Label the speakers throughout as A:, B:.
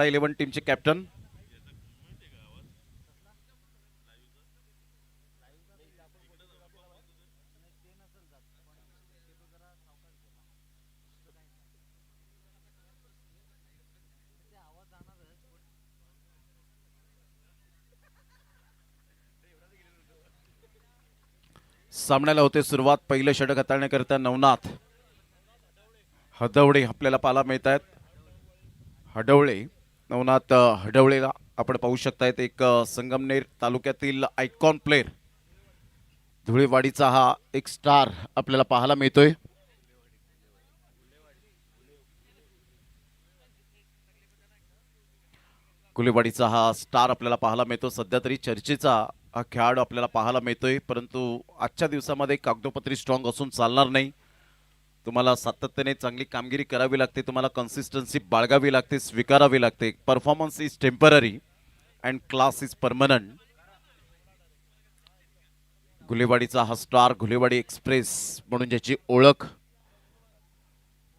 A: 11 टीमचे कॅप्टन. सामन्याला होते सुरुवात. पहिलं षटक हाताळण्याकरिता नवनाथ हदवळे आपल्याला पाहायला मिळत आहेत. हडवळे, नवनाथ हडवळेला आपण पाहू शकतायत. एक संगमनेर तालुक्यातील आयकॉन प्लेअर, धुळेवाडीचा हा एक स्टार आपल्याला पाहायला मिळतोय. कुलेवाडीचा हा स्टार आपल्याला पाहायला मिळतो. सध्या तरी चर्चेचा हा खेळाडू आपल्याला पाहायला मिळतोय, परंतु आजच्या दिवसामध्ये कागदोपत्री स्ट्रॉंग असून चालणार नाही. तुम्हाला सातत्याने चांगली कामगिरी करावी लागते, तुम्हाला कन्सिस्टन्सी बाळगावी लागते, स्वीकारावी लागते. Performance is temporary and class is permanent. घुलेवाडीचा हा स्टार, घुलेवाडी एक्सप्रेस म्हणून ज्याची ओळख,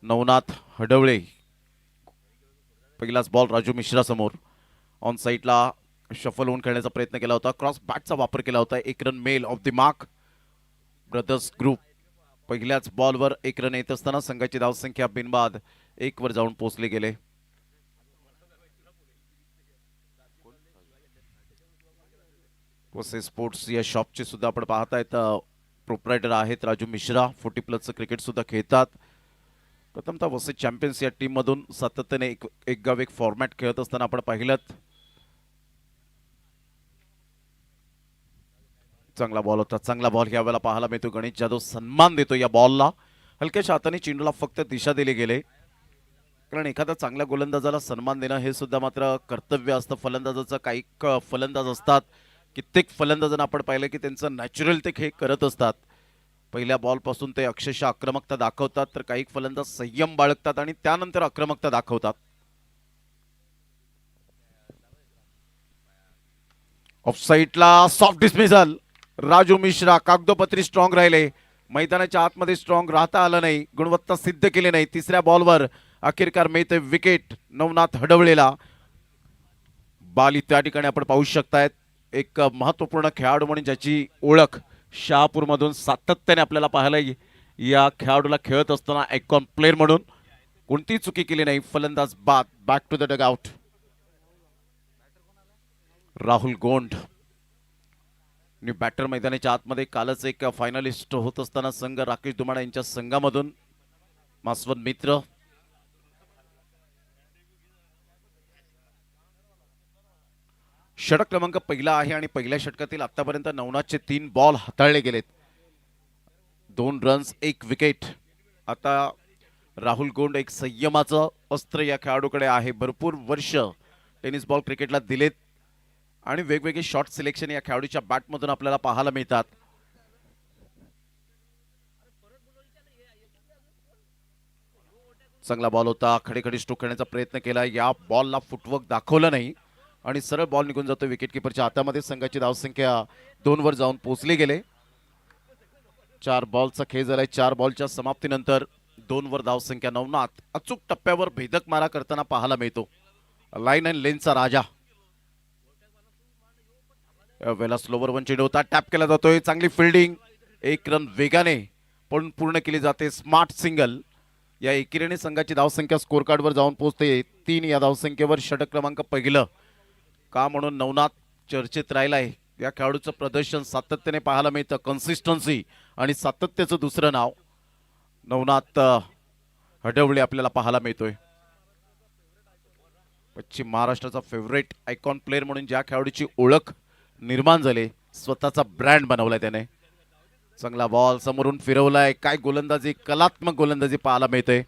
A: नवनाथ हडवळे. पहिलाच बॉल राजू मिश्रा समोर ऑन साईडला शफल होऊन खेळण्याचा प्रयत्न केला होता. क्रॉस बॅटचा वापर केला होता. एक run mail off the mark. Brothers group पहिल्याच बॉलवर एक रन येत असताना संघाची धावसंख्या बिनबाद 1 वर जाऊन पोहोचले गेले. वसे स्पोर्ट्स या शॉपचे सुद्धा आपण पाहतायत प्रोप्रायटर आहेत राजू मिश्रा. 40+ क्रिकेट सुद्धा खेळतात. प्रथमतः वसे चॅम्पियन्स या टीम मधून सातत्याने एक गाव एक फॉर्मॅट खेळत असताना आपण पाहिलं. चांगला बॉल होता, चांगला बॉल यावेळेला पाहायला मिळतो. गणेश जाधव सन्मान देतो या बॉलला. हलक्याच्या हाताने चेंडूला फक्त दिशा दिली गेले, कारण एखाद्या चांगल्या गोलंदाजाला सन्मान देणं हे सुद्धा मात्र कर्तव्य असतं फलंदाजाचं. काही फलंदाज असतात, कित्येक फलंदाजांना आपण पाहिलं की त्यांचं नॅचरल ते खेळ करत असतात. पहिल्या बॉलपासून ते अक्षरशः आक्रमकता दाखवतात, तर काही फलंदाज संयम बाळगतात आणि त्यानंतर आक्रमकता दाखवतात. ऑफसाईडला सॉफ्ट डिस्मिसल. राजू मिश्रा कागदोपत्री स्ट्रॉंग राहिले, मैदानाच्या आतमध्ये स्ट्रॉंग राहता आलं नाही, गुणवत्ता सिद्ध केली नाही. तिसऱ्या बॉलवर अखेरकार मिळते विकेट नवनाथ हडवळेला. बाली त्या ठिकाणी आपण पाहू शकतायत. एक महत्वपूर्ण खेळाडू म्हणून ज्याची ओळख शहापूरमधून सातत्याने आपल्याला पाहायला या खेळाडूला खेळत असताना आयकॉन प्लेअर म्हणून कोणतीही चुकी केली नाही. फलंदाज बाद. Back to the dugout. Rahul Gond new batter मैदानाच्या आतमध्ये. कालच एक फायनलिस्ट होत असताना संघ राकेश दुमाडा यांच्या संघामधून मासवत मित्र. षटक क्रमांक पहिला आहे आणि पहिल्या षटकातील आतापर्यंत नवनाथचे 3 बॉल हाताळले गेलेत. 2 रन्स 1 विकेट. आता राहुल गोंड एक संयमाचं अस्त्र या खेळाडूकडे आहे. भरपूर वर्ष टेनिस बॉल क्रिकेटला दिलेत आणि वेगवेगळे शॉट सिलेक्शन या खेळाडूच्या बॅटमधून आपल्याला पाहायला मिळतात. चांगला बॉल होता. खडे स्ट्रोक करण्याचा प्रयत्न केला, या बॉलला फुटवर्क दाखवलं नाही आणि सरळ बॉल निघून जातो विकेट किपरच्या हातामध्ये. संघाची धावसंख्या 2 वर जाऊन पोहोचली गेले. 4 बॉलचा खेळ झालाय. 4 बॉलच्या समाप्तीनंतर 2 वर धावसंख्या. नवनाथ अचूक टप्प्यावर भेदक मारा करताना पाहायला मिळतो. लाईन अँड लेनचा राजा. वेला स्लोवर वन चेंडू होता, टॅप केला जातोय. चांगली फिल्डिंग. 1 रन वेगाने पण पूर्ण केली जाते. Smart single. या एकेरीने संघाची धावसंख्या स्कोर कार्डवर जाऊन पोहोचते 3. या धावसंख्येवर षटक क्रमांक पहिलं का म्हणून नवनाथ चर्चेत राहिलाय. या खेळाडूचं प्रदर्शन सातत्याने पाहायला मिळतं. कन्सिस्टन्सी आणि सातत्याचं दुसरं नाव नवनाथ हडवळे आपल्याला पाहायला मिळतोय. पश्चिम महाराष्ट्राचा फेवरेट आयकॉन प्लेअर म्हणून ज्या खेळाडूची ओळख निर्माण झाली, स्वतःचा ब्रँड बनवलाय त्याने. चांगला बॉल समोरून फिरवलाय. काय गोलंदाजी, कलात्मक गोलंदाजी पाहायला मिळते.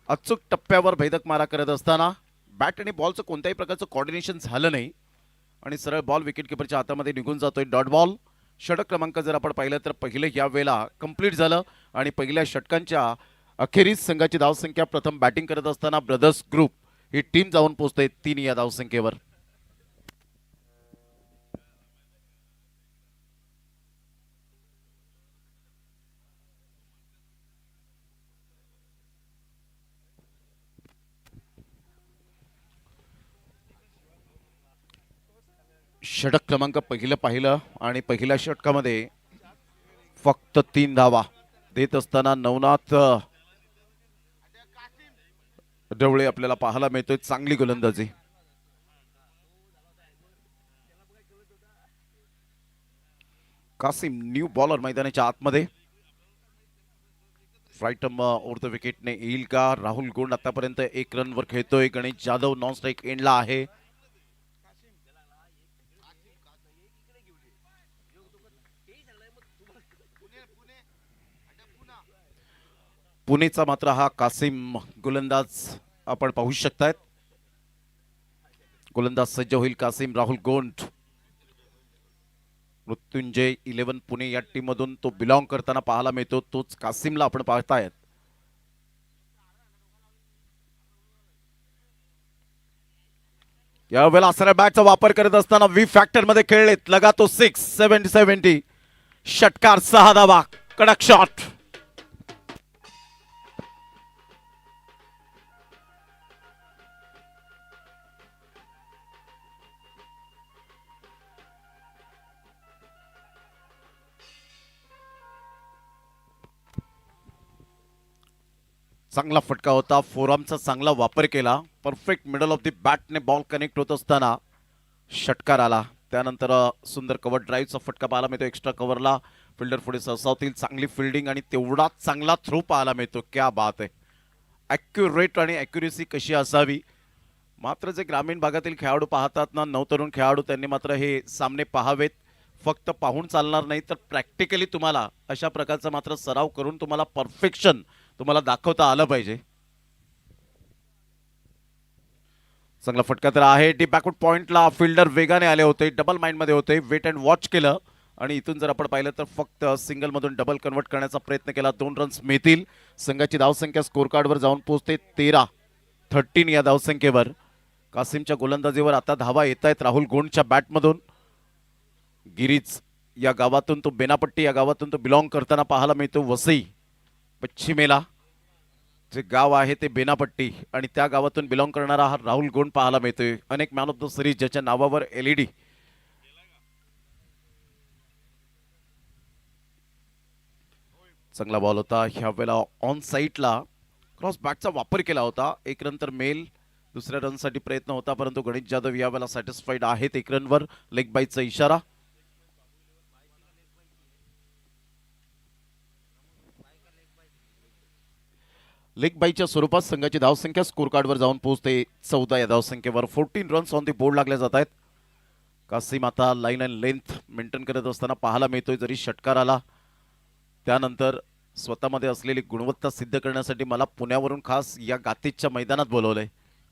A: अचूक टप्प्यावर भेदक मारा करत असताना बॅट आणि बॉलचं कोणत्याही प्रकारचं कोऑर्डिनेशन झालं नाही आणि सरळ बॉल विकेट किपरच्या हातामध्ये निघून जातोय. Dot ball. षटक क्रमांक जर आपण पाहिलं तर पहिलं या वेळेला कंप्लीट झालं आणि पहिल्या षटकांच्या अखेरीस संघाची धावसंख्या प्रथम बॅटिंग करत असताना ब्रदर्स ग्रुप ही टीम जाऊन पोहोचते 3 या धावसंख्येवर. षटक क्रमांक पहिलं पाहिलं आणि पहिल्या षटकामध्ये फक्त 3 धावा देत असताना नवनाथ डवळे आपल्याला पाहायला मिळतोय. चांगली गोलंदाजी. कासिम न्यू बॉलर मैदानाच्या आतमध्ये. फ्राईटम ओव्हर द विकेटने येईल का? राहुल गोंड आतापर्यंत 1 रनवर खेळतोय. गणेश जाधव नॉन स्ट्राईक एंडला आहे. पुणेचा मात्र हा कासिम गोलंदाज आपण पाहू शकतायत. गोलंदाज सज्ज होईल कासिम. राहुल गोंड मृत्युंजय 11 पुणे या टीम मधून तो बिलॉंग करताना पाहायला मिळतो. तोच कासिमला आपण पाहतायत. यावेळेला असणाऱ्या बॅटचा वापर करत असताना व्ही फॅक्टर मध्ये खेळलेत. लगा तो 6-70 षटकार 6 धावा. कडक शॉट. चांगला फटका होता. फोरआर्मचा चांगला वापर केला. परफेक्ट मिडल ऑफ द बॅटने बॉल कनेक्ट होत असताना षटकार आला. त्यानंतर सुंदर कव्हर ड्राईव्हचा फटका पाहायला मिळतो. एक्स्ट्रा कव्हरला फिल्डर पुढे सरसावतील. चांगली फिल्डिंग आणि तेवढाच चांगला थ्रो पाहायला मिळतो. क्या बात आहे. ॲक्युरेट आणि ॲक्युरेसी कशी असावी. मात्र जे ग्रामीण भागातील खेळाडू पाहतात ना, नवतरुण खेळाडू, त्यांनी मात्र हे सामने पाहावेत. फक्त पाहून चालणार नाही, तर प्रॅक्टिकली तुम्हाला अशा प्रकारचा मात्र सराव करून तुम्हाला परफेक्शन तुम्हाला दाखवता आलं पाहिजे. चांगला फटका तर आहे. डीप बॅकवर्ड पॉइंटला फिल्डर वेगाने आले होते. डबल माइंड मध्ये होते. वेट अँड वॉच केलं आणि इथून जर आपण पाहिलं तर फक्त सिंगल मधून डबल कन्वर्ट करण्याचा प्रयत्न केला. 2 रन्स मिळतील. संघाची धावसंख्या स्कोर कार्डवर जाऊन पोहोचते 13 या धावसंख्येवर. कासिमच्या गोलंदाजीवर आता धावा येत आहेत राहुल गोंडच्या बॅटमधून. गिरीज या गावातून तो, बेनापट्टी या गावातून तो बिलॉंग करताना पाहायला मिळतो. वसई पश्चिमेला जे गाव आहे ते बेनापट्टी आणि त्या गावातून बिलॉंग करणारा हा राहुल गोंड पाहायला मिळतोय. अनेक मॅन ऑफ द सिरीज ज्याच्या नावावर LED. चांगला बॉल होता. ह्या वेळेला ऑन साईडला क्रॉस बॅटचा वापर केला होता. 1 रन तर मेल. दुसऱ्या रनसाठी प्रयत्न होता, परंतु गणेश जाधव यावेळेला सॅटिस्फाईड आहेत. 1 रनवर लेग बाईचा इशारा. लेग बाईच्या स्वरूपात संघाची धावसंख्या स्कोर कार्डवर जाऊन पोहोचते 14 या धावसंख्येवर. 14 रन्स ऑन दी बोर्ड लागले जात आहेत. कासिम आता लाईन अँड लेंथ मेंटेन करत असताना पाहायला मिळतोय. जरी षटकार आला त्यानंतर स्वतःमध्ये असलेली गुणवत्ता सिद्ध करण्यासाठी मला पुण्यावरून खास या गातीच्या मैदानात बोलवलंय.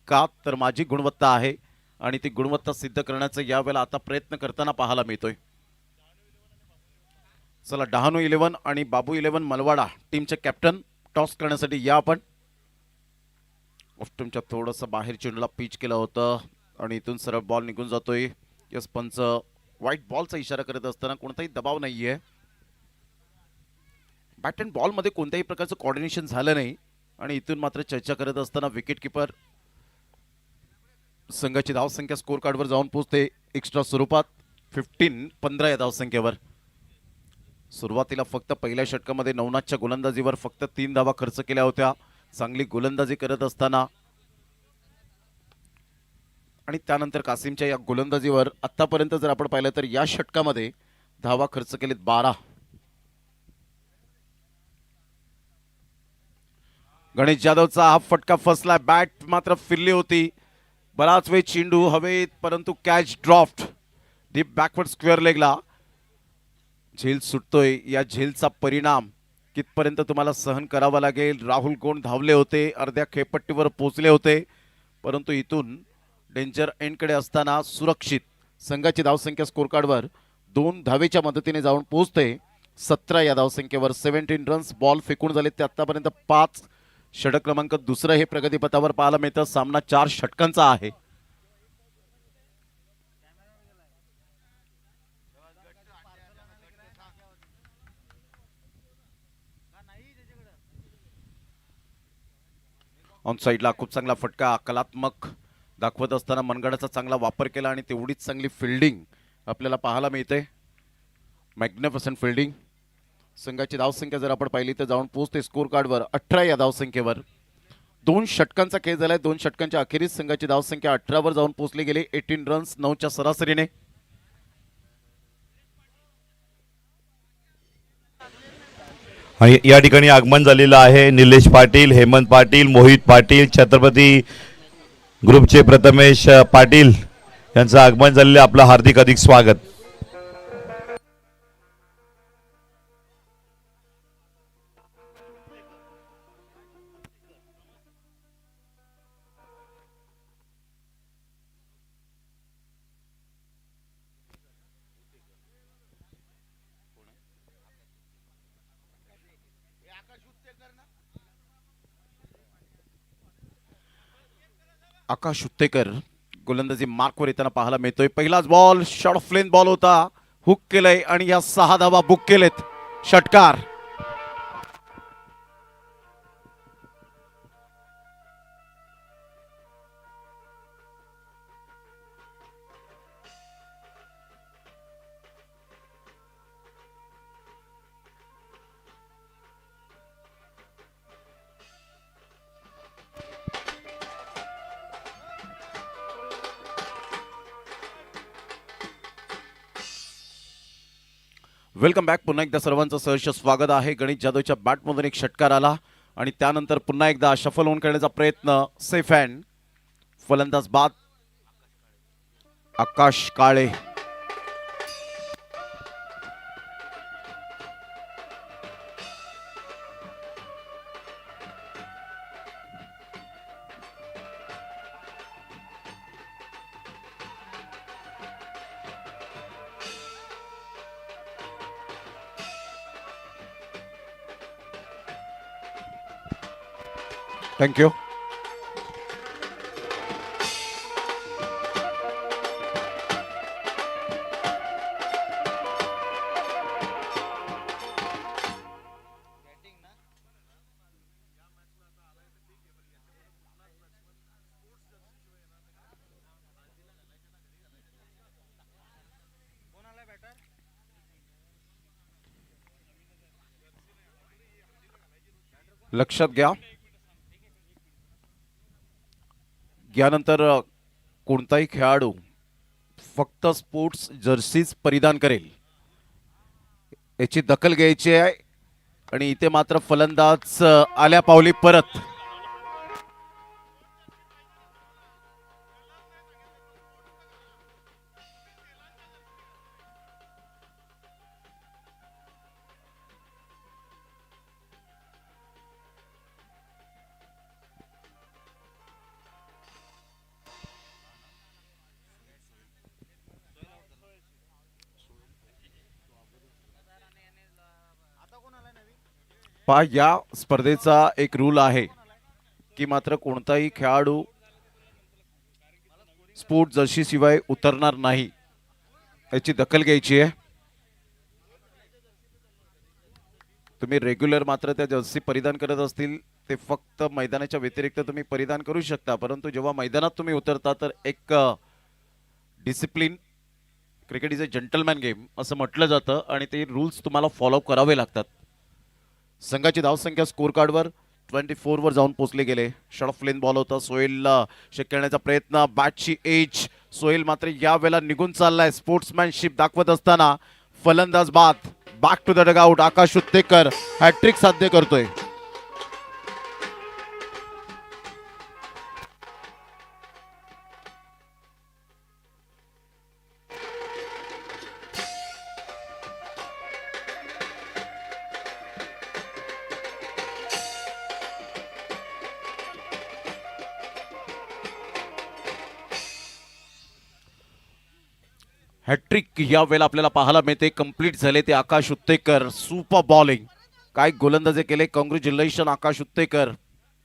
A: का तर माझी गुणवत्ता आहे आणि ती गुणवत्ता सिद्ध करण्याचा यावेळेला आता प्रयत्न करताना पाहायला मिळतोय. चला, डहाणू 11 आणि बाबू 11 मलवाडा टीमचे कॅप्टन टॉस करण्यासाठी या आपण. ऑफ्टमच्या थोडंसं बाहेर चेंडूला पिच केलं होतं आणि इथून सरळ बॉल निघून जातोय. यस पंच व्हाईट बॉलचा इशारा करत असताना कोणताही दबाव नाहीये. बॅट अँड बॉलमध्ये कोणत्याही प्रकारचं कोऑर्डिनेशन झालं नाही आणि इथून मात्र चर्चा करत असताना विकेट किपर. संघाची धावसंख्या स्कोर कार्डवर जाऊन पोहोचते एक्स्ट्रा स्वरूपात 15 या धावसंख्येवर. सुरुवातीला फक्त पहिल्या षटकामध्ये नवनाथच्या गोलंदाजीवर फक्त 3 धावा खर्च केल्या होत्या. चांगली गोलंदाजी करत असताना आणि त्यानंतर कासिमच्या या गोलंदाजीवर आतापर्यंत जर आपण पाहिलं तर या षटकामध्ये धावा खर्च केलेत 12. गणेश जाधवचा हा फटका फसला. बॅट मात्र फिरली होती. बराच वेळ चेंडू हवेत, परंतु catch dropped deep backward square लेगला. झेल सुटतोय. या झेलचा परिणाम कितपर्यंत तुम्हाला सहन करावा लागेल. राहुल गोंड धावले होते, अर्ध्या खेळपट्टीवर पोहोचले होते, परंतु इथून डेंजर एंडकडे असताना सुरक्षित संघाची धावसंख्या स्कोर कार्डवर 2 धावेच्या मदतीने जाऊन पोहोचते 17 या धावसंख्येवर. 17 रन्स बॉल फेकून झाले ते आतापर्यंत 5. षटक क्रमांक 2 हे प्रगतीपथावर पाहायला मिळतं. सामना 4 षटकांचा आहे. ऑन साईडला खूप चांगला फटका कलात्मक दाखवत असताना मनगडाचा चांगला वापर केला आणि तेवढीच चांगली फिल्डिंग आपल्याला पाहायला मिळते. Magnificent fielding. संघाची धावसंख्या जर आपण पाहिली तर जाऊन पोहोचते स्कोर कार्डवर 18 या धावसंख्येवर. 2 षटकांचा खेळ झालाय. 2 षटकांच्या अखेरीस संघाची धावसंख्या 18 वर जाऊन पोहोचली गेली. 18 रन्स 9च्या सरासरीने.
B: आणि या ठिकाणी आगमन झालेलं आहे. निलेश पाटील, हेमंत पाटील, मोहित पाटील, छत्रपती ग्रुपचे प्रथमेश पाटील यांचं आगमन झालेलं. आपलं हार्दिक अधिक स्वागत.
A: आकाश उत्तेकर गोलंदाजी मार्कवर येताना पाहायला मिळतोय. पहिलाच ball short of lane ball होता. हुक केलंय आणि या 6 धावा बुक केलेत. षटकार. Welcome back. पुन्हा एकदा सर्वांचं सहर्ष स्वागत आहे. गणेश जाधवच्या बॅटमधून एक षटकार आला आणि त्यानंतर पुन्हा एकदा शफल ऑन करण्याचा प्रयत्न. Safe hand. फलंदाज बाद आकाश काळे. थँक्यू. लक्षात घ्या. यानंतर कोणताही खेळाडू फक्त स्पोर्ट्स जर्सीज परिधान करेल याची दखल घ्यायची आहे. आणि इथे मात्र फलंदाज आल्या पावली परत. पहा, या स्पर्धेचा एक रूल आहे की मात्र कोणताही खेळाडू स्पोर्ट जर्सी शिवाय उतरणार नाही याची दखल घ्यायची आहे. तुम्ही रेग्युलर मात्र त्या जर्सी परिधान करत असतील ते फक्त मैदानाच्या व्यतिरिक्त तुम्ही परिधान करू शकता. परंतु जेव्हा मैदानात तुम्ही उतरता तर एक discipline, cricket is a gentleman game असं म्हटलं जातं आणि ते रूल्स तुम्हाला फॉलो करावे लागतात. संघाची धावसंख्या स्कोर कार्डवर 24 वर जाऊन पोहोचले गेले. शॉर्ट ऑफ लेन बॉल होता. सोहेलला शेक करण्याचा प्रयत्न. बॅटची एज. सोहेल मात्र यावेळेला निघून चाललाय. स्पोर्ट्समॅनशिप दाखवत असताना फलंदाज बाद. Back to the dugout. Akash Uttekar hattrick साध्य करतोय. हॅट्रिक यावेळेला आपल्याला पाहायला मिळते. कंप्लीट झाले ते आकाश उत्तेकर. Super bowling. काय गोलंदाजी केले. Congratulation Akash Uttekar,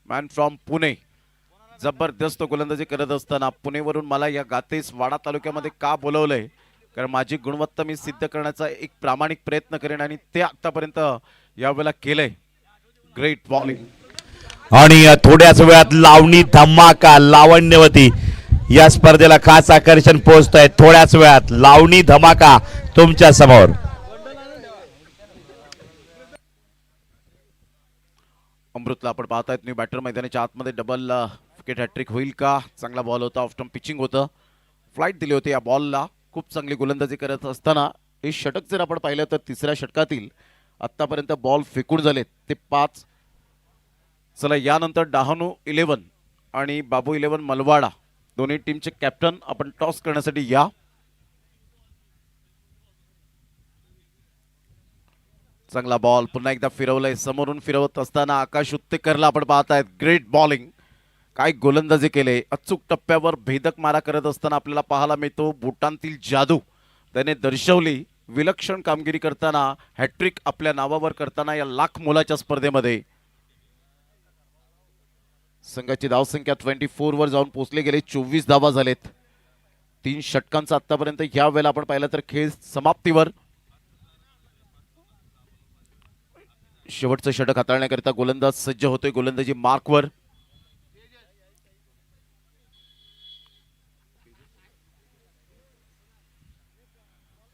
A: man from Pune. जबरदस्त गोलंदाजी करत असताना पुणेवरून मला या गातेस वाडा तालुक्यामध्ये का बोलवलंय, कारण माझी गुणवत्ता मी सिद्ध करण्याचा एक प्रामाणिक प्रयत्न करेन आणि ते आतापर्यंत यावेळेला केलंय. Great bowling.
B: आणि थोड्याच वेळात लावणी धमाका लावण्यवती या स्पर्धेला खास आकर्षण पोहोचतंय थोड्याच वेळात लावणी धमाका तुमच्या समोर.
A: अमृतला आपण पाहतायत न्यू बॅटर मैदानाच्या आतमध्ये डबल विकेट हॅट्रिक होईल का. चांगला बॉल होता, ऑफ स्टंप पिचिंग होतं, फ्लाईट दिली होती या बॉलला. खूप चांगली गोलंदाजी करत असताना हे षटक जर आपण पाहिलं तर तिसऱ्या षटकातील आतापर्यंत बॉल फेकून झालेत ते 5. चला यानंतर डहाणू 11 आणि बाबू 11 मलवाडा दोन्ही टीमचे कॅप्टन आपण टॉस करण्यासाठी या. चांगला बॉल पुन्हा एकदा फिरवलंय, समोरून फिरवत असताना आकाश उत्तेकरला आपण पाहतायत. ग्रेट बॉलिंग, काय गोलंदाजी केले. अचूक टप्प्यावर भेदक मारा करत असताना आपल्याला पाहायला मिळतो बुटांतील जादू त्याने दर्शवली. विलक्षण कामगिरी करताना हॅट्रिक आपल्या नावावर करताना या लाख मोलाच्या स्पर्धेमध्ये संघाची धावसंख्या 24 वर जाऊन पोहोचले गेले. 24 धावा झालेत. 3 षटकांचा आतापर्यंत या वेळेला आपण पाहिलं तर खेळ समाप्तीवर. शेवटचं षटक हाताळण्याकरिता गोलंदाज सज्ज होतोय गोलंदाजी मार्कवर.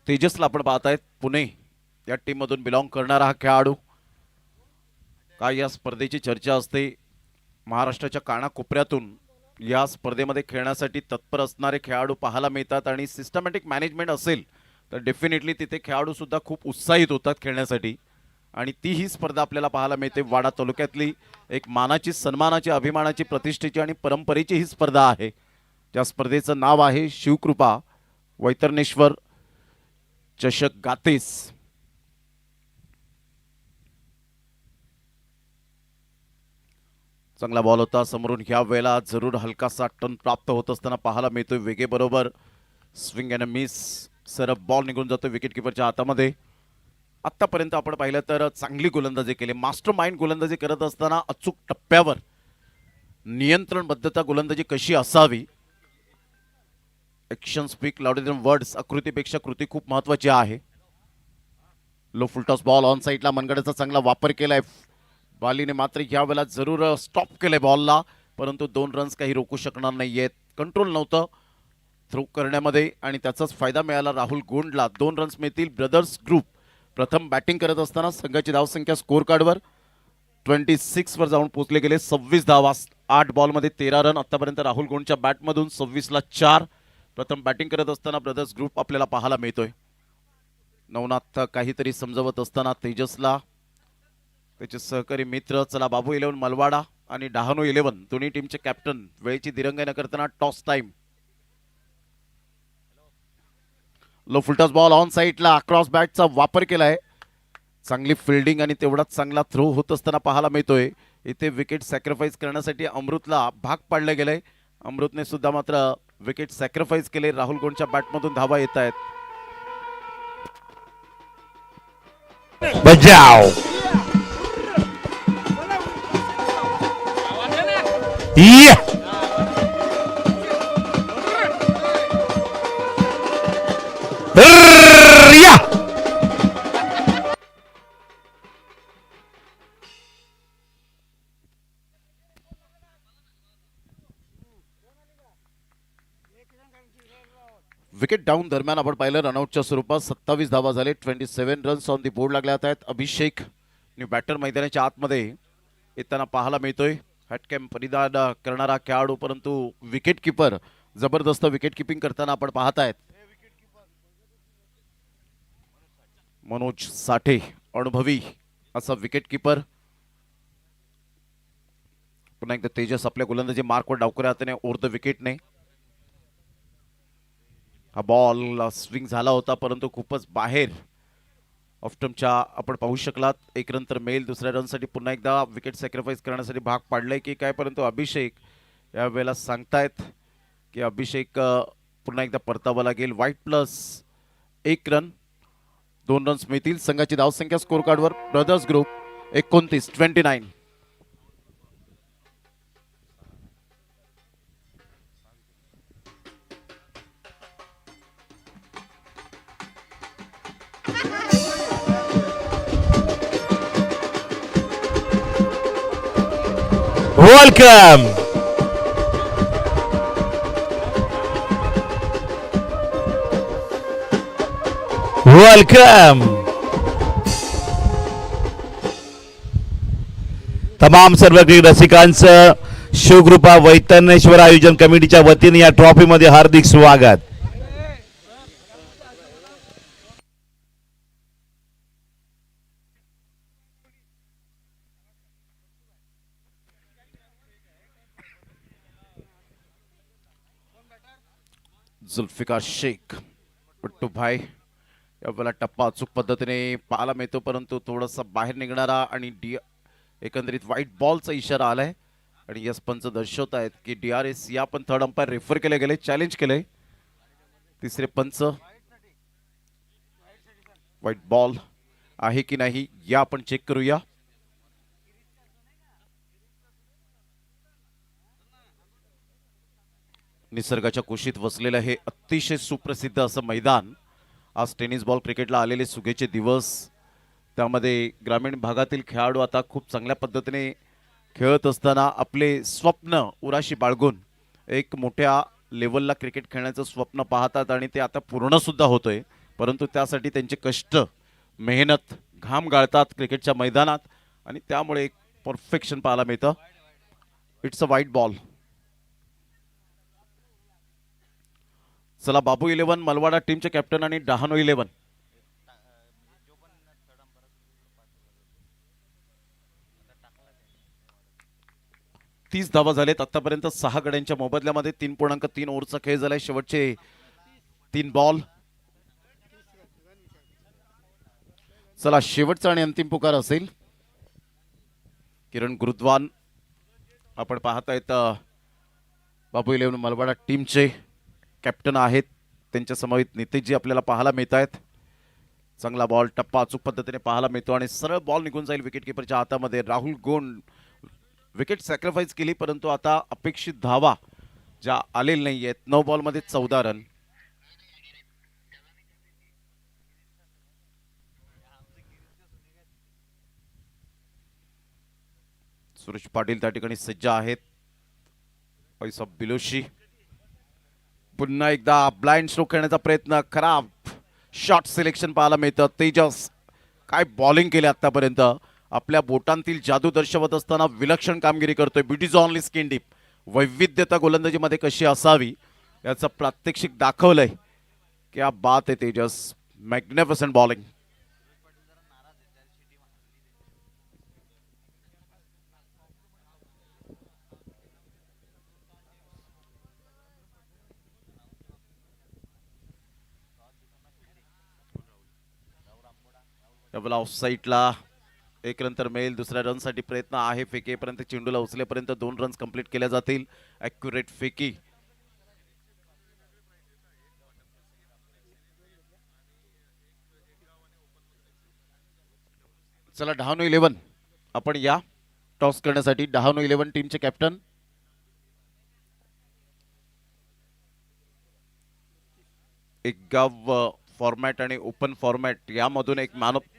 A: तेजसला आपण पाहतायत पुणे या टीम मधून बिलॉंग करणारा हा खेळाडू. काय या स्पर्धेची चर्चा असते. महाराष्ट्राच्या कानाकोपऱ्यातून या स्पर्धेमध्ये खेळण्यासाठी तत्पर असणारे खेळाडू पाहायला मिळतात आणि सिस्टमॅटिक मॅनेजमेंट असेल तर डेफिनेटली तिथे खेळाडू सुद्धा खूप उत्साहित होतात खेळण्यासाठी. आणि ती ही स्पर्धा आपल्याला पाहायला मिळते. वाडा तालुक्यातली एक मानाची, सन्मानाची, अभिमानाची, प्रतिष्ठेची आणि परंपरेची ही स्पर्धा आहे. त्या स्पर्धेचं नाव आहे शिवकृपा वैतरणेश्वर चषक गातेस. चांगला बॉल होता समोरून. ह्या वेळेला जरूर हलकासा टर्न प्राप्त होत असताना पाहायला मिळतोय. वेगे बरोबर स्विंग अँड मिस, सरळ बॉल निघून जातो विकेट किपरच्या हातामध्ये. आतापर्यंत आपण पाहिलं तर चांगली गोलंदाजी केली. मास्टर माइंड गोलंदाजी करत असताना अचूक टप्प्यावर नियंत्रणबद्धता गोलंदाजी कशी असावी. Action speak louder than words. आकृतीपेक्षा कृती खूप महत्वाची आहे. लो फुलटॉस बॉल ऑन साईडला मनगडाचा चांगला वापर केलाय बालीने. मात्र ह्या वेळेला जरूर स्टॉप केलंय बॉलला, परंतु 2 रन्स काही रोखू शकणार नाहीयेत. कंट्रोल नव्हतं थ्रो करण्यामध्ये आणि त्याचाच फायदा मिळाला राहुल गोंडला. 2 रन्स मिळतील. ब्रदर्स ग्रुप प्रथम बॅटिंग करत असताना संघाची धावसंख्या स्कोर कार्डवर 26 वर जाऊन पोहोचले गेले. 26 धावा 8 बॉलमध्ये 13 रन. आतापर्यंत राहुल गोंडच्या बॅटमधून 26 ला 4. प्रथम बॅटिंग करत असताना ब्रदर्स ग्रुप आपल्याला पाहायला मिळतोय. नवनाथ काहीतरी समजवत असताना तेजसला त्याचे सहकारी मित्र. चला बाबू 11 मलवाडा आणि डहाणू 11 दोन्ही टीमचे कॅप्टन वेळेची दिरंगाई न करताना toss time. Low full toss ball on साईडला अक्रॉस बॅटचा वापर केलाय. चांगली फिल्डिंग आणि तेवढाच चांगला थ्रो होत असताना पाहायला मिळतोय. इथे विकेट सॅक्रिफाईस करण्यासाठी अमृतला भाग पाडले गेले. अमृतने सुद्धा मात्र विकेट सॅक्रिफाईस केले. राहुल गोंडच्या बॅटमधून धावा येत आहेत.
B: बजाव या या
A: विकेट डाऊन दरम्यान आपण पाहिलं रनआउटच्या स्वरूपात 27 धावा झाले. 27 रन्स ऑन दी बोर्ड लागल्यात आहेत. अभिषेक न्यू बॅटर मैदानाच्या आतमध्ये येताना पाहायला मिळतोय. हॅटकॅम परिधान करणारा खेळाडू, परंतु विकेट किपर जबरदस्त विकेट किपिंग करताना आपण पाहतायत. मनोज साठे अनुभवी असा विकेट किपर. पुन्हा एकदा तेजस आपल्या गोलंदाजी मार्कवर डावकऱ्या हाताने ओव्हर द विकेटने. हा बॉल स्विंग झाला होता परंतु खूपच बाहेर ऑफ्टमच्या आपण पाहू शकलात. 1 रन तर मिळेल. दुसऱ्या रनसाठी पुन्हा एकदा विकेट सॅक्रिफाईस करण्यासाठी भाग पाडलंय की काय, परंतु अभिषेक या वेळेला सांगतायत की अभिषेक पुन्हा एकदा परतावा लागेल. वाईट प्लस 1 रन 2 रन्स मिळतील. संघाची धावसंख्या स्कोर कार्डवर ब्रदर्स ग्रुप 29.
B: Welcome welcome. तमाम सर्व क्रिकेट रसिकांचं शिवकृपा वैतरणेश्वर आयोजन कमिटीच्या वतीने या ट्रॉफीमध्ये हार्दिक स्वागत.
A: जुल्फिकार शेख पट्टू भाई यावेळेला टप्पा अचूक पद्धतीने पाहायला मिळतो, परंतु थोडासा बाहेर निघणारा आणि एकंदरीत व्हाईट बॉलचा इशारा आलाय आणि यस पंच दर्शवत आहेत की DRS या पण थर्ड अंपायर रेफर केले गेले, चॅलेंज केले. तिसरे पंच व्हाईट बॉल आहे की नाही या आपण चेक करूया. निसर्गाच्या कुशीत वसलेलं हे अतिशय सुप्रसिद्ध असं मैदान. आज टेनिस बॉल क्रिकेटला आलेले सुगेचे दिवस, त्यामध्ये ग्रामीण भागातील खेळाडू आता खूप चांगल्या पद्धतीने खेळत असताना आपले स्वप्न उराशी बाळगून एक मोठ्या लेवलला क्रिकेट खेळण्याचं स्वप्न पाहतात आणि ते आता पूर्ण सुद्धा होतंय. परंतु त्यासाठी त्यांचे कष्ट, मेहनत, घाम गाळतात क्रिकेटच्या मैदानात आणि त्यामुळे एक परफेक्शन पाहायला मिळतं. It's a white ball. चला बाबू 11 मलवाडा टीमचे कॅप्टन आणि डहाणू 11 30 धावा झालेत आतापर्यंत 6 गड्यांच्या मोबदल्यामध्ये. 3.3 ओव्हरचा खेळ झालाय. शेवटचे 3 बॉल. चला शेवटचा आणि अंतिम पुकार असेल. किरण गुरुद्वान आपण पाहतायत बाबू 11 मलवाडा टीमचे कॅप्टन आहेत. त्यांच्या समवेत नितेशजी आपल्याला पाहायला मिळत आहेत. चांगला बॉल टप्पा अचूक पद्धतीने पाहायला मिळतो आणि सरळ बॉल निघून जाईल विकेट किपरच्या हातामध्ये. राहुल गोंड विकेट सॅक्रिफाईस केली, परंतु आता अपेक्षित धावा ज्या आलेल्या नाही आहेत. 9 बॉलमध्ये 14 रन. सुरेश पाटील त्या ठिकाणी सज्ज आहेत. पैसा बिलोशी पुन्हा एकदा ब्लाइंड स्ट्रोक खेळण्याचा प्रयत्न. खराब शॉट सिलेक्शन पाहायला मिळतं. तेजस काय बॉलिंग केली आतापर्यंत. आपल्या बोटांतील जादू दर्शवत असताना विलक्षण कामगिरी करतोय. ब्युटीज ऑनली स्किन डीप. वैविध्यता गोलंदाजीमध्ये कशी असावी याचं प्रात्यक्षिक दाखवलंय. क्या बात आहे Tejas. Magnificent bowling. Double of साईडला एक नंतर मेल. दुसऱ्या रनसाठी प्रयत्न आहे. फेकीपर्यंत चेंडूला उचलेपर्यंत 2 रन्स कंप्लीट केल्या जातील. ॲक्युरेट फेकी. चला डहाणू 11 आपण या टॉस करण्यासाठी. डहाणू 11 टीमचे कॅप्टन एक गाव फॉर्मॅट आणि ओपन फॉर्मॅट यामधून एक मॅन ऑफ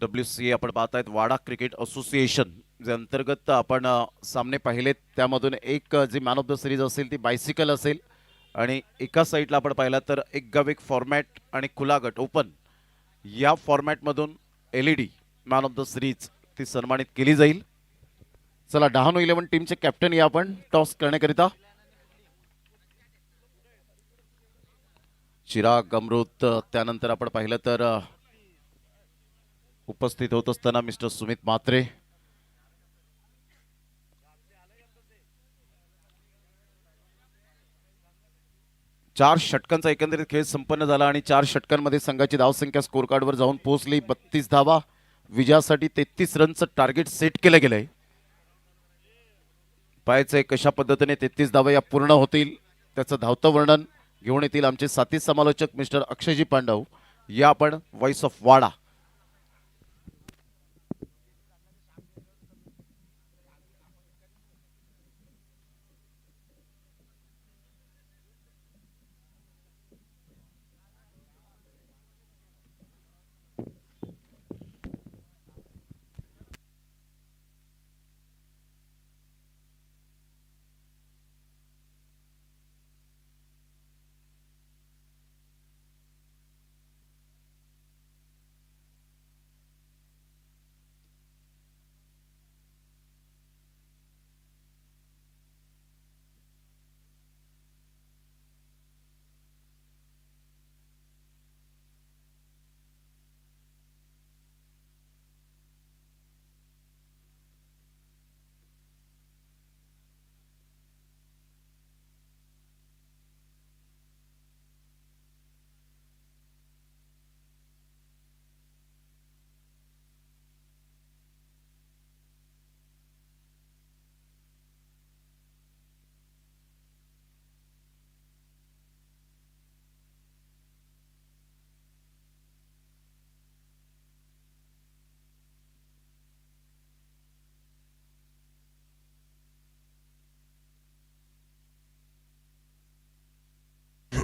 A: WCA आपण पाहतायत. वाडा क्रिकेट असोसिएशन जे अंतर्गत आपण सामने पाहिलेत त्यामधून एक जी मॅन ऑफ द सिरीज असेल ती बायसिकल असेल आणि एका साईडला आपण पाहिला तर एक गाव एक फॉर्मॅट आणि खुला गट ओपन या फॉर्मॅटमधून LED man of the series ती सन्मानित केली जाईल. चला डहाणू 11 टीमचे कॅप्टन या आपण टॉस करण्याकरिता. चिराग अमृत त्यानंतर आपण पाहिलं तर उपस्थित होत असताना मिस्टर सुमित म्हात्रे. चार षटकांचा एकंदरीत खेळ संपन्न झाला आणि 4 षटकांमध्ये संघाची धावसंख्या स्कोर कार्डवर जाऊन पोहोचली 32 धावा. विजयासाठी 33 रनचं टार्गेट सेट केलं गेलंय. पाहायचंय कशा पद्धतीने 33 धावा या पूर्ण होतील. त्याचं धावतं वर्णन घेऊन येतील आमचे साथी समालोचक मिस्टर अक्षयजी पांडव. या आपण व्हॉइस ऑफ वाडा.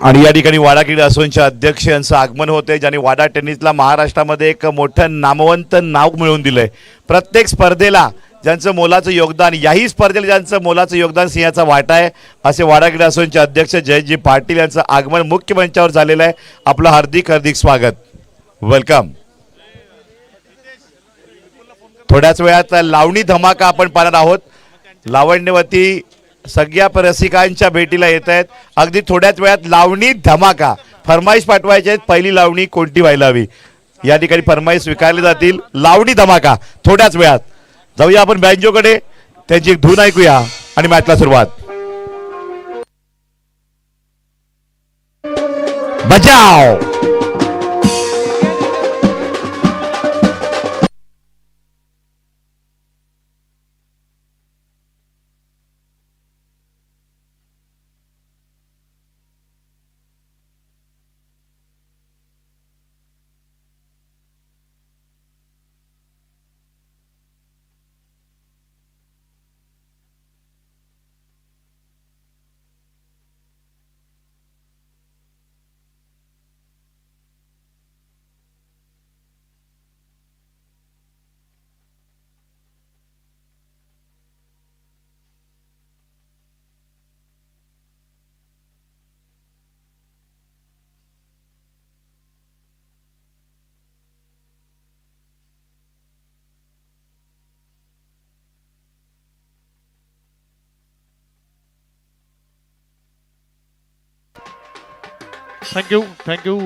B: आणि या ठिकाणी वाडा क्रीडा असोसिएशनचे अध्यक्ष यांचं आगमन होते, ज्यांनी वाडा टेनिसला महाराष्ट्रामध्ये एक मोठं नामवंत नाव मिळवून दिलंय. प्रत्येक स्पर्धेला ज्यांचं मोलाचं योगदान, याही स्पर्धेला ज्यांचं मोलाचं योगदान सिंहाचा वाटा आहे, असे वाडा क्रीडा असोसिएशनचे अध्यक्ष जयजी पाटील यांचं आगमन मुख्य मंचावर झालेलं आहे. आपलं हार्दिक हार्दिक स्वागत, वेलकम. थोड्याच वेळात लावणी धमाका आपण पाहणार आहोत. लावण्यवती सगळ्या रसिकांच्या भेटीला येत आहेत. अगदी थोड्याच वेळात लावणी धमाका फरमाईश पाठवायचे आहेत. पहिली लावणी कोणती व्हायला हवी या ठिकाणी फरमाईश स्वीकारली जातील. लावणी धमाका थोड्याच वेळात. जाऊया आपण बँजोकडे, त्यांची एक धून ऐकूया आणि मॅचला सुरुवात. बजाव.
C: थँक्यू.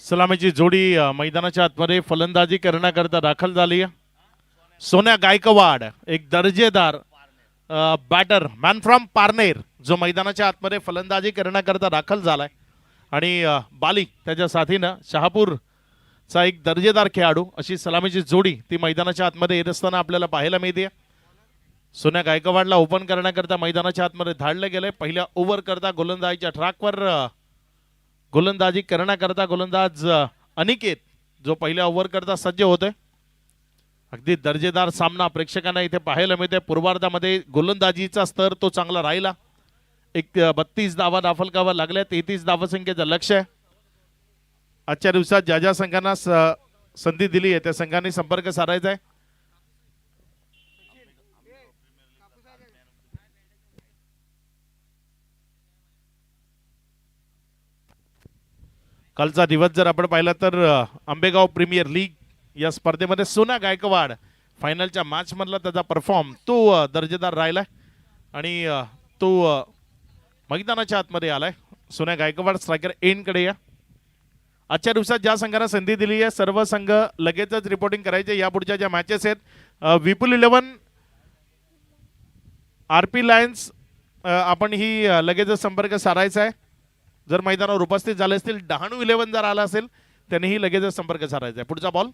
C: सलामीची जोडी मैदानाच्या आतमध्ये फलंदाजी करण्याकरता दाखल झाली आहे. सोन्या गायकवाड एक दर्जेदार बॅटर मॅन फ्रॉम पारनेर, जो मैदानाच्या आतमध्ये फलंदाजी करण्याकरता दाखल झालाय. आणि बाली त्याच्या साथीनं शहापूरचा एक दर्जेदार खेळाडू, अशी सलामीची जोडी ती मैदानाच्या आतमध्ये येत असताना आपल्याला पाहायला मिळते. सोन्या गायकवाडला ओपन करण्याकरता मैदानाच्या आतमध्ये धाडले गेले. पहिल्या ओव्हर करता गोलंदाजीच्या ट्रॅकवर गोलंदाजी करण्याकरता गोलंदाज अनिकेत, जो पहिल्या ओव्हर करता सज्ज होते. अगदी दर्जेदार सामना प्रेक्षकांना इथे पाहायला मिळते. पूर्वार्धामध्ये गोलंदाजीचा स्तर तो चांगला राहिला. एक 32 धावा दाफलकावर लागल्या. 33 धावसंख्येचं लक्ष आहे. आजच्या दिवसात ज्या ज्या संघांना संधी दिली आहे त्या संघांनी संपर्क साधायचा आहे. कालचा दिवस जर आपण पाहिला तर आंबेगाव प्रीमियर लीग या स्पर्धेमध्ये सोन्या गायकवाड फायनलच्या मॅच मधला त्याचा परफॉर्म तो दर्जेदार राहिलाय आणि तो मैदानाच्या आतमध्ये आलाय. सोन्या गायकवाड स्ट्रायकर एंडकडे या. आजच्या दिवसात ज्या संघांना संधी दिली आहे सर्व संघ लगेचच रिपोर्टिंग करायचे. या पुढच्या ज्या मॅचेस आहेत विपुल 11 आरपी लायन्स आपण ही लगेचच संपर्क साधायचा आहे. जर मैदानावर उपस्थित झाले असतील, डहाणू 11 जर आला असेल त्यांनीही लगेचच संपर्क साधायचा आहे. पुढचा बॉल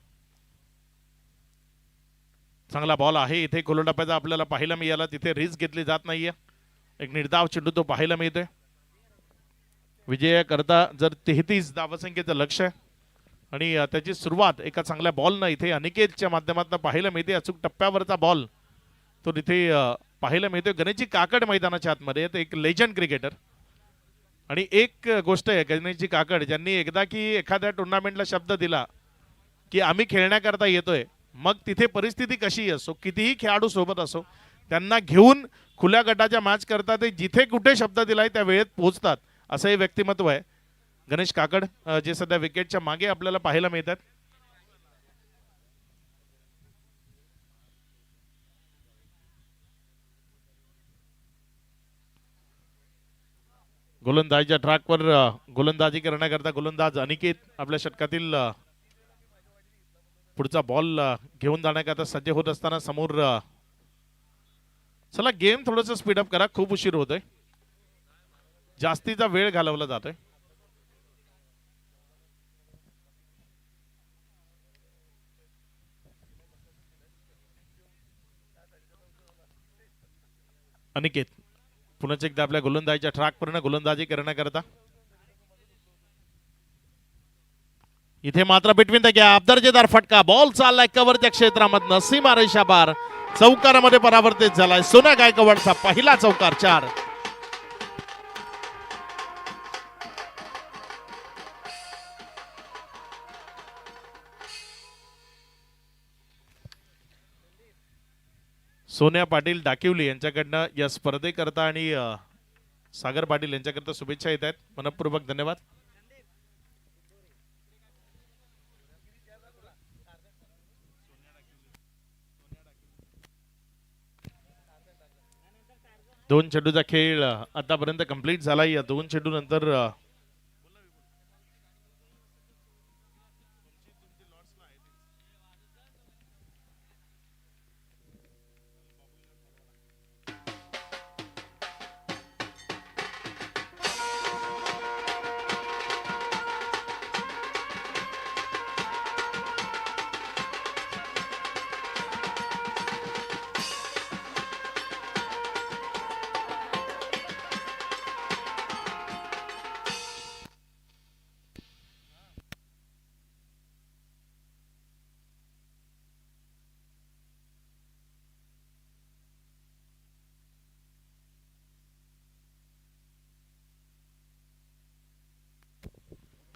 C: चांगला बॉल आहे. इथे गोलंदाजाचा आपल्याला पाहायला मिळाला, तिथे रिस्क घेतली जात नाहीये. एक निर्धाव चेंडू तो पाहायला मिळतोय. विजयाकरता जर 33 धावसंख्येचं लक्ष आहे आणि त्याची सुरुवात एका चांगल्या बॉलनं इथे अनिकेतच्या माध्यमातून पाहायला मिळते. अचूक टप्प्यावरचा बॉल तो तिथे पाहायला मिळतोय. गणेशजी काकड मैदानाच्या आतमध्ये एक लेजंड क्रिकेटर. आणि एक गोष्ट आहे गणेशजी काकड, ज्यांनी एकदा की एखाद्या टुर्नामेंटला शब्द दिला की आम्ही खेळण्याकरता येतोय, मग तिथे परिस्थिती कशी असो, कितीही खेळाडू सोबत असो, त्यांना घेऊन खुल्या गटाच्या मॅच करतात. ते जिथे कुठे शब्द दिलाय त्या वेळेत पोहोचतात, असं हे व्यक्तिमत्व आहे गणेश काकड, जे सध्या विकेटच्या मागे आपल्याला पाहायला मिळतात. गोलंदाजीच्या ट्रॅकवर गोलंदाजी करण्याकरता गोलंदाज अनिकेत आपल्या षटकातील पुढचा बॉल घेऊन जाण्याकरता सज्ज होत असताना समोर चला गेम थोडंसं स्पीडअप करा, खूप उशीर होतोय, जास्तीचा वेळ घालवला जातोय. अनिकेत पुन्हा एकदा आपल्या गोलंदाजीच्या ट्रॅकवरनं गोलंदाजी करण्याकरता. इथे मात्र बिटवीन द गॅप दर्जेदार फटका, बॉल चाललाय कव्हरच्या क्षेत्रामधनं, सीमा रेषा पार, चौकारामध्ये परावर्तित झालाय. सोन्या गायकवाडचा पहिला चौकार 4. सोन्या पाटील डाकिवली यांच्याकडनं या स्पर्धेकरता आणि सागर पाटील यांच्याकरता शुभेच्छा येत आहेत. मनपूर्वक धन्यवाद. दोन चेंडूचा खेळ आतापर्यंत कंप्लीट झाला. या 2 चेंडू नंतर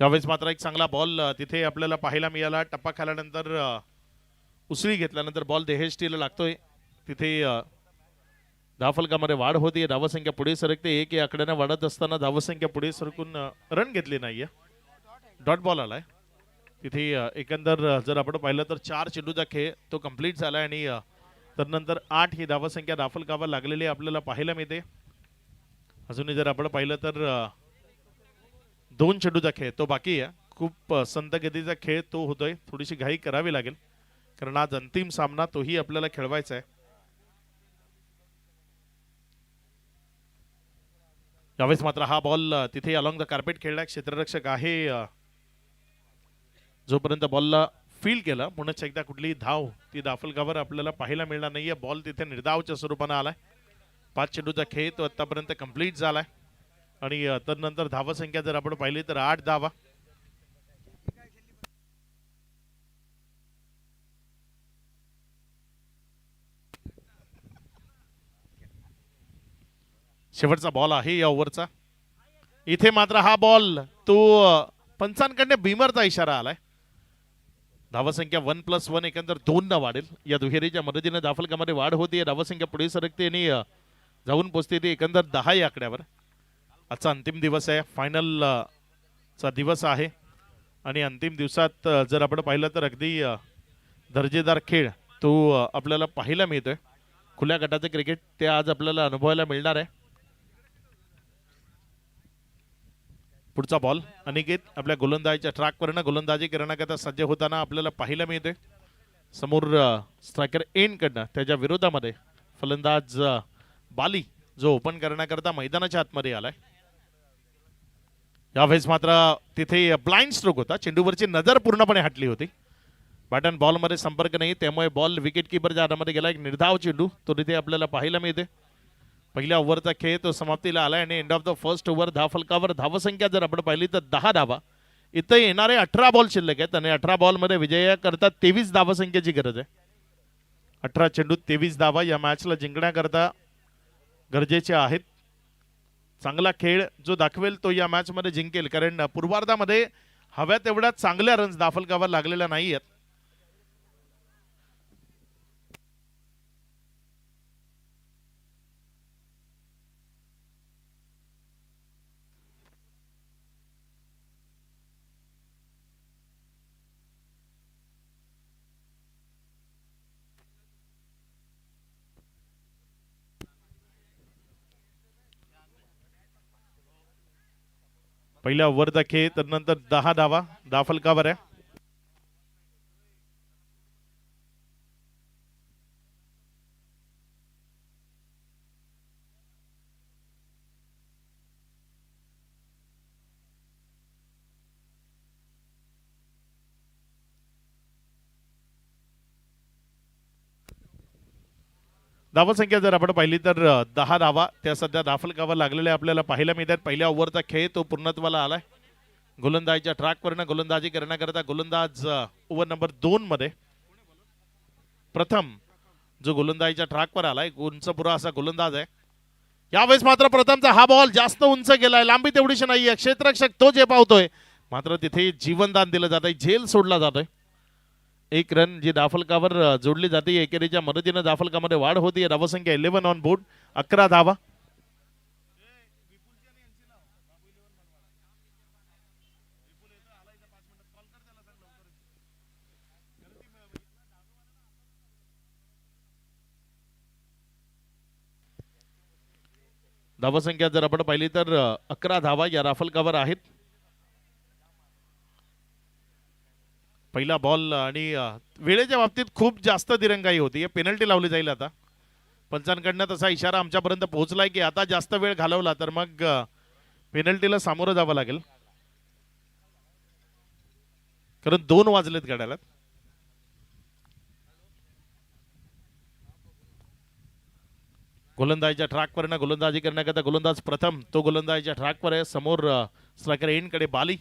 C: त्यावेळेस मात्र एक चांगला बॉल तिथे आपल्याला पाहायला मिळाला. टप्पा खाल्यानंतर उसळी घेतल्यानंतर बॉल देहेष्टीला लागतोय. तिथे धावफलकामध्ये वाढ होती. धावसंख्या पुढे सरकते. 1 या आकड्याने वाढत असताना धावसंख्या पुढे सरकून रन घेतली नाहीये. डॉट बॉल आलाय. तिथे एकंदर जर आपण पाहिलं तर 4 चेंडूचा खेळ तो कंप्लीट झालाय आणि त्यानंतर 8 ही धावसंख्या धावफलकावर लागलेली आपल्याला पाहायला मिळते. अजूनही जर आपण पाहिलं तर 2 चेंडूचा खेळ तो बाकी आहे. खूप संत गतीचा खेळ तो होतोय. थोडीशी घाई करावी लागेल कारण आज अंतिम सामना तोही आपल्याला खेळवायचा आहे. यावेळेस मात्र हा बॉल तिथे अलॉंग द कार्पेट खेळला. क्षेत्ररक्षक आहे जोपर्यंत बॉलला फील केलं पुन्हा एकदा कुठली धाव ती दाफलकावर आपल्याला पाहायला मिळणार नाहीये. बॉल तिथे निर्धावच्या स्वरूपाने आलाय. 5 चेंडूचा खेळ तो आतापर्यंत कंप्लीट झालाय आणि त्यानंतर धावसंख्या जर आपण पाहिली तर 8 धावा. शेवटचा बॉल आहे या ओव्हरचा. इथे मात्र हा बॉल तो पंचांकडे बीमरचा इशारा आलाय. धावसंख्या 1+1 एकंदर 2 न वाढेल. या दुहेरीच्या मदतीने धावफलकामध्ये वाढ होती. धावसंख्या पुढे सरकते आणि जाऊन पोहोचते ती एकंदर 10 या आकड्यावर. आजचा अंतिम दिवस आहे. फायनल चा दिवस आहे आणि अंतिम दिवसात जर आपण पाहिलं तर अगदी दर्जेदार खेळ तो आपल्याला पाहायला मिळतोय. खुल्या गटाचे क्रिकेट ते आज आपल्याला अनुभवायला मिळणार आहे. पुढचा बॉल अनिकेत आपल्या गोलंदाजीच्या ट्रॅकवरनं गोलंदाजी करण्याकरता सज्ज होताना आपल्याला पाहायला मिळते. समोर स्ट्रायकर एन कडनं त्याच्या विरोधामध्ये फलंदाज बाली जो ओपन करण्याकरता मैदानाच्या आतमध्ये आलाय. यावेळेस मात्र तिथे ब्लाइंड स्ट्रोक होता. चेंडूवरची नजर पूर्णपणे हटली होती. बॅट अँड बॉल मध्ये संपर्क नाही त्यामुळे बॉल विकेट किपरच्या हातामध्ये गेला. एक निर्धाव चेंडू तो तिथे आपल्याला पाहायला मिळते. पहिल्या ओव्हरचा खेळ तो समाप्तीला आला आणि end of the first over धावफलकावर धावसंख्या जर आपण पाहिली तर 10 धावा. इथं येणारे 18 बॉल शिल्लक आहेत आणि 18 बॉल मध्ये विजयाकरता 23 धावसंख्येची गरज आहे. 18 चेंडूत 23 धावा या मॅचला जिंकण्याकरता गरजेचे आहेत. चांगला खेळ जो दाखवेल तो या मॅच मध्ये जिंकेल कारण पूर्वार्धामध्ये हव्या तेवढ्या चांगल्या रन्स धावफलकावर लागलेल्या नाही आहेत. पहिल्या ओव्हरचा खेळ तर नंतर 10 धावा धावफलकावर आहे. धावसंख्या जर आपण पाहिली तर 10 धावा त्या सध्या धावफलकावर लागलेल्या आपल्याला पाहायला मिळतात. पहिल्या ओव्हरचा खेळ तो पूर्णत्वाला आलाय. गोलंदाजीच्या ट्रॅकवरनं गोलंदाजी करण्याकरता गोलंदाज ओव्हर नंबर 2 मध्ये प्रथम जो गोलंदाजीच्या ट्रॅकवर आलाय. उंचपुरा असा गोलंदाज आहे. यावेळेस मात्र प्रथमचा हा बॉल जास्त उंच गेलाय. लांबी तेवढीशी नाहीये. क्षेत्ररक्षक तो जे पावतोय मात्र तिथे जीवनदान दिलं जात आहे. झेल सोडला जातोय. एक रन जी धाफलकावर जोडली जाते. एकेरीच्या मदतीनं धाफलकामध्ये वाढ होती. धावसंख्या 11 ऑन बोर्ड, 11 धावा. धावसंख्या जर आपण पाहिली तर 11 धावा या राफलकावर आहेत. पहिला बॉल आणि वेळेच्या बाबतीत खूप जास्त दिरंगाई होती. पेनल्टी लावली जाईल आता. पंचांकडनं तसा इशारा आमच्यापर्यंत पोहोचलाय की आता जास्त वेळ घालवला तर मग पेनल्टीला सामोरं जावं लागेल. कारण 2 वाजलेत गाड्याला. गोलंदाजीच्या ट्रॅकवर ना गोलंदाजी करण्याकरता गोलंदाज प्रथम. तो गोलंदाजीच्या ट्रॅकवर आहे. समोर स्ट्रायकर एंडकडे बाली.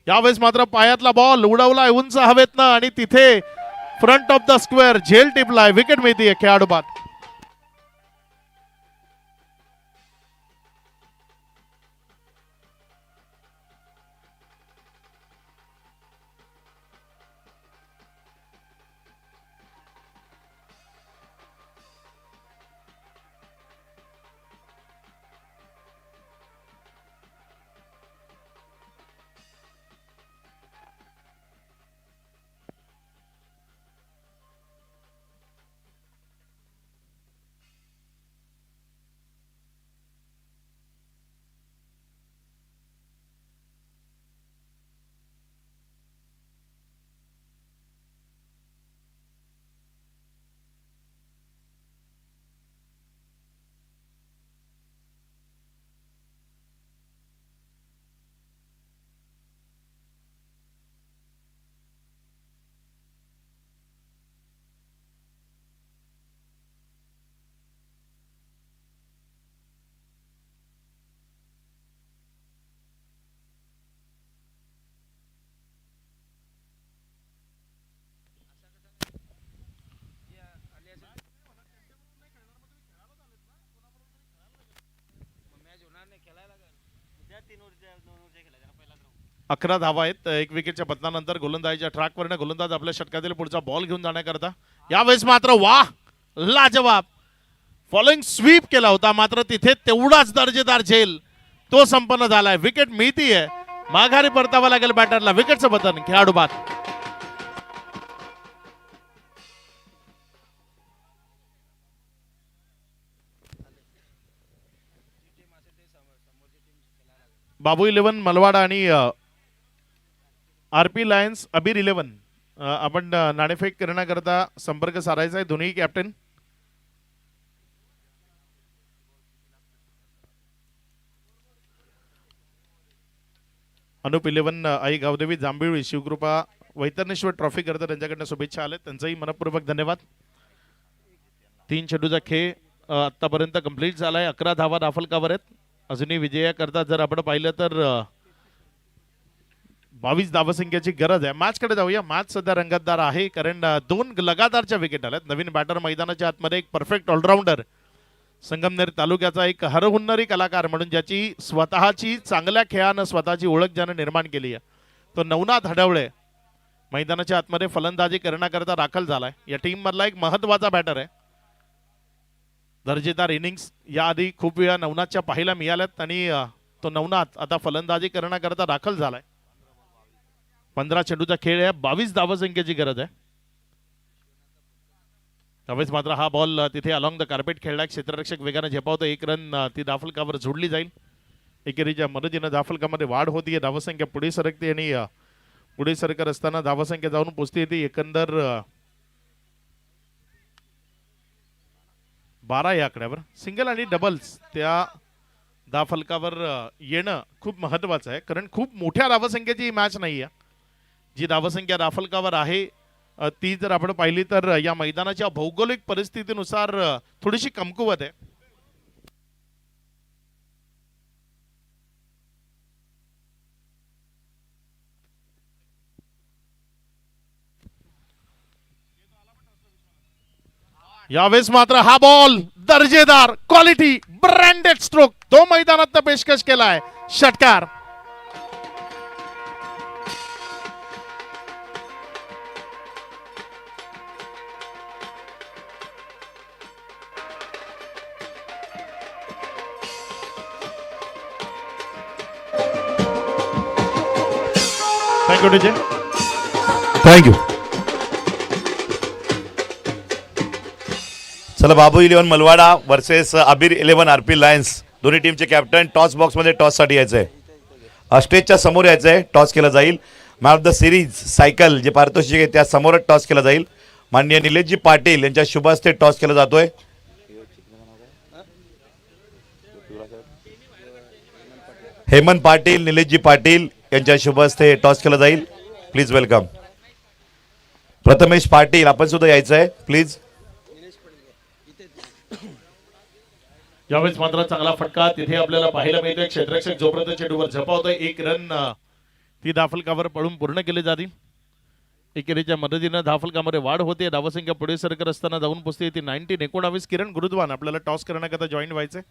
C: यावेळेस मात्र पायातला बॉल उडवलाय उंच हवेतनं आणि तिथे फ्रंट ऑफ द स्क्वेअर झेल टिपलाय. विकेट मिळते खेळाडू बाद. अकरा धावा आहेत. एक विकेटच्या पतनानंतर गोलंदाजीच्या ट्रॅकवरनं गोलंदाज आपल्या षटकातील पुढचा बॉल घेऊन जाण्याकरता. यावेळेस मात्र वाह लाजवाब फॉलोइंग स्वीप केला होता. मात्र तिथे तेवढाच दर्जेदार झेल तो संपन्न झालाय. विकेट मिळतीये. माघारी परतावा लागेल बॅटरला. विकेटचं पतन खेळाडू बाद. बाबू 11 मलवाडा आणि आरपी लायन्स अबीर 11 आपण नाणेफेक करण्याकरता संपर्क साधायचा आहे. दोन्ही कॅप्टन. अनुप 11 आई गावदेवी जांभिवळी शिवकृपा वैतरणेश्वर ट्रॉफी करता त्यांच्याकडनं शुभेच्छा आल्या. त्यांचाही मनपूर्वक धन्यवाद. 3 चेंडूचा खेळ आतापर्यंत कंप्लीट झालाय. 11 धावा राफलकावर आहेत. अजूनही विजयाकरता जर आपण पाहिलं तर 22 धावसंख्येची गरज आहे. मॅच कडे जाऊया. मॅच सध्या रंगतदार आहे कारण 2 लगातारच्या विकेट आल्यात. नवीन बॅटर मैदानाच्या आतमध्ये एक परफेक्ट ऑलराऊंडर संगमनेर तालुक्याचा एक हरहुन्नरी कलाकार म्हणून ज्याची स्वतःची चांगल्या खेळानं स्वतःची ओळख ज्यानं निर्माण केली आहे तो नवनाथ हडवळे मैदानाच्या आतमध्ये फलंदाजी करण्याकरता दाखल झालाय. या टीम मधला एक महत्वाचा बॅटर आहे. दर्जेदार इनिंग्स याआधी खूप वेळा नवनाथच्या पाहायला मिळाल्यात आणि तो नवनाथ आता फलंदाजी करण्याकरता दाखल झालाय. 15 चेंडूचा खेळ आहे. 22 धावसंख्येची गरज आहे. त्यावेळेस मात्र हा बॉल तिथे अलॉंग द कार्पेट खेळला. क्षेत्ररक्षक वेगाने झेपावतो. 1 रन ती धाफलकावर जोडली जाईल. एकेरीच्या मदतीनं धाफलकामध्ये वाढ होती. धावसंख्या पुढे सरकते आणि पुढे सरकत असताना धावसंख्या जाऊन पोहोचते ती एकंदर 12 या आकड्यावर. सिंगल आणि डबल्स त्या धाफलकावर येणं खूप महत्वाचं आहे कारण खूप मोठ्या धावसंख्येची मॅच नाही आहे. जी धावसंख्या राफलकावर आहे ती जर आपण पाहिली तर या मैदानाच्या भौगोलिक परिस्थितीनुसार थोडीशी कमकुवत आहे. यावेळेस मात्र हा बॉल दर्जेदार क्वालिटी ब्रँडेड स्ट्रोक तो मैदानात पेशकश केलाय षटकार. Thank you DJ.
B: थँक्यू. चला बाबू 11 मलवाडा वर्सेस अबीर 11 आरपी लायन्स. दोन्ही टीमचे कॅप्टन टॉस बॉक्समध्ये टॉससाठी यायचं आहे. स्टेजच्या समोर यायचं आहे. टॉस केला जाईल. Man of the series cycle जे पारितोषिक आहे त्या समोरच टॉस केला जाईल. माननीय निलेशजी पाटील यांच्या शुभ हस्ते टॉस केला जातोय. हेमंत पाटील निलेशजी पाटील यांच्या शुभ हस्ते टॉस केला जाईल. Please welcome. प्रथमेश पाटील आपण सुद्धा यायचं आहे प्लीज.
C: यावेळेस मात्र चांगला फटका तिथे आपल्याला पाहायला मिळतोय. क्षेत्ररक्षक जोपर्यंत चेंडूवर झपावतोय एक रन ती धाफलकावर पळून पूर्ण केली जाते. एकेरीच्या मदतीनं धाफलकामध्ये वाढ होते. धावसंख्या पुढे सरकत असताना जाऊन पोहोचते ती 19. किरण गुरुद्वान आपल्याला टॉस करण्याकरता जॉईन व्हायचे.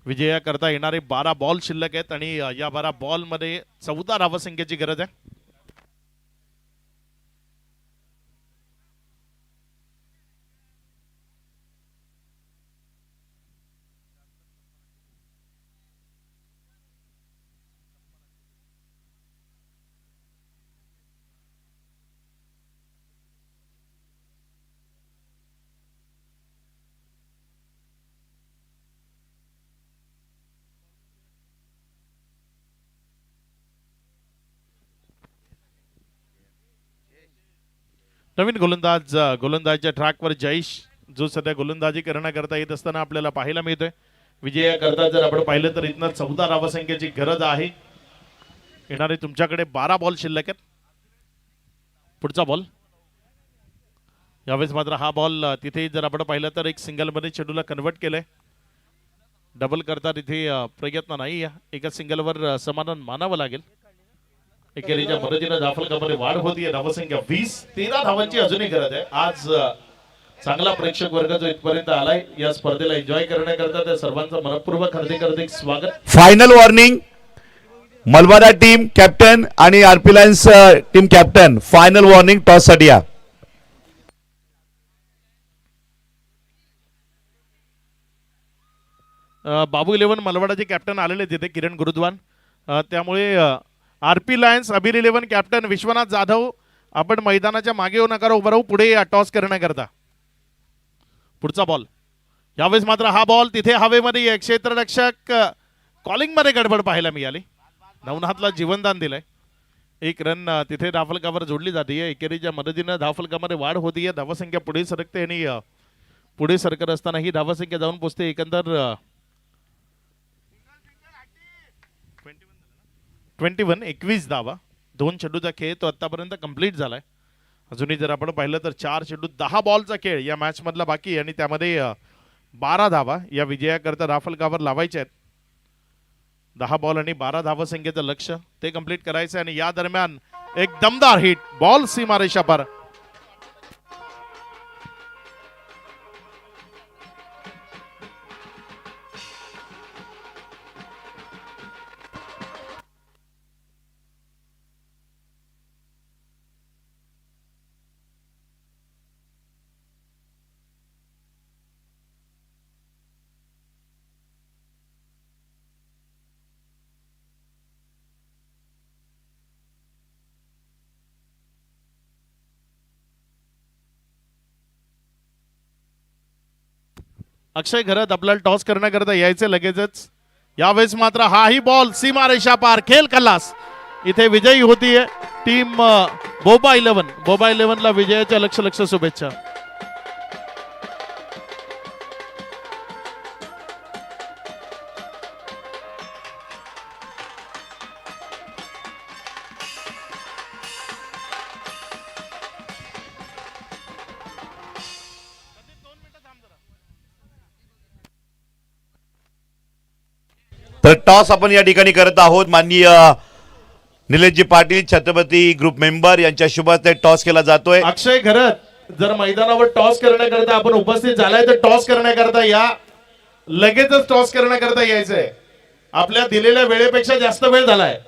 C: विजयाकरता येणारे 12 बॉल शिल्लक आहेत आणि या 12 बॉल मध्ये 14 धावसंख्येची गरज आहे. नवीन गोलंदाजच्या ट्रॅकवर जयेश जो सध्या गोलंदाजी करण्याकरता येत असताना आपल्याला पाहायला मिळतोय. विजयाकरता जर आपण पाहिलं तर इथनं 14 धावसंख्येची गरज आहे. येणारे तुमच्याकडे 12 बॉल शिल्लक आहेत. पुढचा बॉल यावेळेस मात्र हा बॉल तिथे जर आपण पाहिलं तर एक सिंगल मध्ये चेंडूला कन्वर्ट केलंय. डबल करता तिथे प्रयत्न नाही. एका सिंगलवर समाधान मानावं लागेल. एकेरीच्या मदतीनं धाफलकामध्ये वाढ होतीये. धावसंख्या 13 धावांची अजूनही गरज आहे. आज चांगला प्रेक्षक वर्ग जो इथपर्यंत आलाय या स्पर्धेला एन्जॉय करण्याकरता त्या सर्वांचं मनपूर्वक हार्दिक स्वागत.
B: Final warning Malwada team captain आणि RP lions team captain final warning toss साठी या.
C: बाबू 11 मलवाडाचे कॅप्टन आलेले तिथे किरण गुरुद्वान. त्यामुळे आरपी लायन्स अबीर 11 कॅप्टन विश्वनाथ जाधव आपण मैदानाच्या मागे उभं राहू पुढे टॉस करण्याकरता. पुढचा बॉल यावेळेस मात्र हा बॉल तिथे हवेमध्ये क्षेत्ररक्षक कॉलिंग मध्ये गडबड पाहायला मिळाली. नवनाथला जीवनदान दिलंय. एक रन तिथे धावफलकावर जोडली जाते. एकेरीच्या मदतीनं धावफलकामध्ये वाढ होतीये. धावसंख्या पुढे सरकते आणि पुढे सरकत असताना ही धावसंख्या जाऊन पोहोचते एकंदर 21 धावा. 2 चेंडूचा खेळ तो आतापर्यंत कंप्लीट झालाय. अजूनही जर आपण पाहिलं तर 4 चेंडू 10 बॉलचा खेळ या मॅच मधला बाकी आणि त्यामध्ये 12 धावा या विजयाकरता धावफलकावर लावायच्या आहेत. 10 बॉल आणि 12 धावसंख्येचं लक्ष ते कंप्लीट करायचं आणि या दरम्यान एक दमदार हिट बॉल सीमारेषा पार. अक्षय घरात आपल्याला टॉस करण्याकरता यायचे लगेचच. यावेळेस मात्र हाही बॉल सीमारेषा पार. खेळ खल्लास. इथे विजयी होतीये टीम बोबा 11 ला विजयाच्या लक्ष शुभेच्छा.
B: तर टॉस आपण या ठिकाणी करत आहोत. माननीय निलेशजी पाटील छत्रपती ग्रुप मेंबर यांच्या शुभ हस्ते टॉस केला जातोय.
C: अक्षय घरत जर मैदानावर टॉस करण्याकरता आपण उपस्थित झालाय तर टॉस करण्याकरता या, लगेचच टॉस करण्याकरता यायचंय. आपल्या दिलेल्या वेळेपेक्षा जास्त वेळ झालाय.